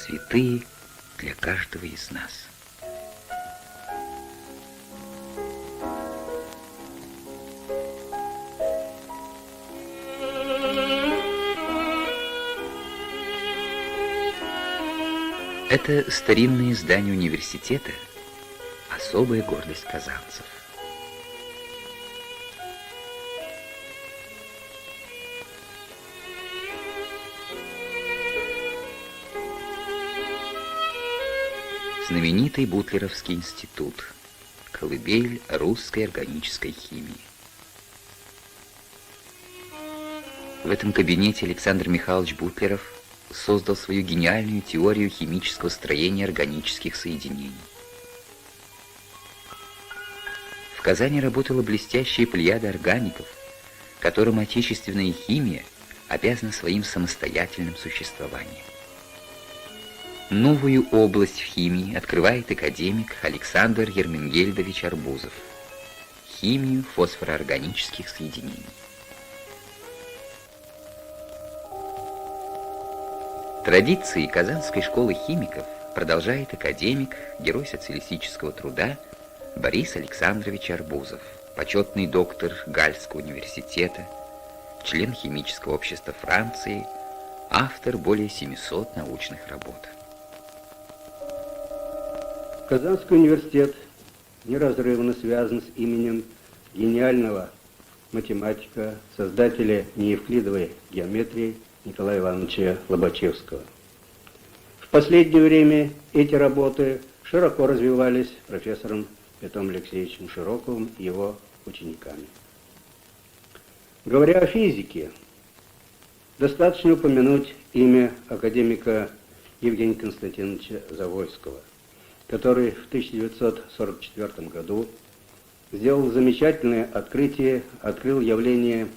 святые для каждого из нас. Это старинное здание университета, особая гордость казанцев. Знаменитый Бутлеровский институт, колыбель русской органической химии. В этом кабинете Александр Михайлович Бутлеров создал свою гениальную теорию химического строения органических соединений. В Казани работала блестящая плеяда органиков, которым отечественная химия обязана своим самостоятельным существованием. Новую область в химии открывает академик Александр Ерменгельдович Арбузов – химию фосфороорганических соединений. Традиции Казанской школы химиков продолжает академик, герой социалистического труда Борис Александрович Арбузов, почетный доктор Гальского университета, член химического общества Франции, автор более 700 научных работ. Казанский университет неразрывно связан с именем гениального математика, создателя неевклидовой геометрии Николая Ивановича Лобачевского. В последнее время эти работы широко развивались профессором Петром Алексеевичем Широковым и его учениками. Говоря о физике, достаточно упомянуть имя академика Евгения Константиновича Завойского, который в 1944 году сделал замечательное открытие, открыл явление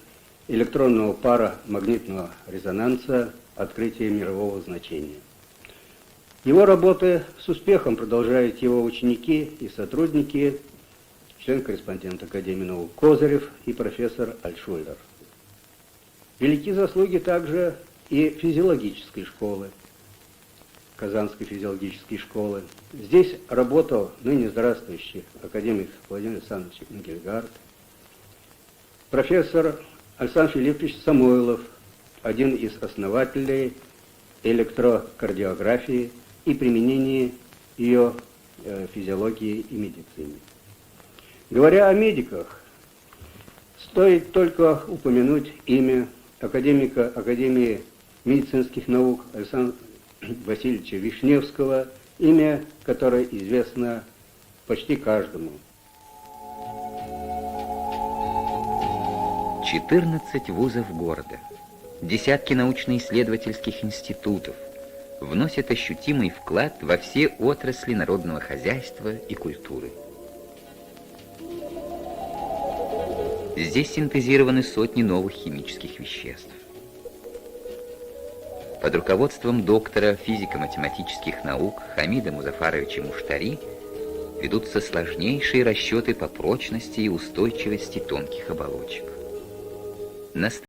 электронного пара магнитного резонанса, открытие мирового значения. Его работы с успехом продолжают его ученики и сотрудники, член-корреспондент Академии наук Козырев и профессор Альтшуллер. Велики заслуги также и физиологической школы, Казанской физиологической школы. Здесь работал ныне здравствующий академик Владимир Александрович Энгельгард, профессор Александр Филиппович Самойлов, один из основателей электрокардиографии и применения ее физиологии и медицине. Говоря о медиках, стоит только упомянуть имя академика Академии медицинских наук Александра Васильевича Вишневского, имя которое известно почти каждому. 14 вузов города, десятки научно-исследовательских институтов вносят ощутимый вклад во все отрасли народного хозяйства и культуры. Здесь синтезированы сотни новых химических веществ. Под руководством доктора физико-математических наук Хамида Музафаровича Муштари ведутся сложнейшие расчеты по прочности и устойчивости тонких оболочек.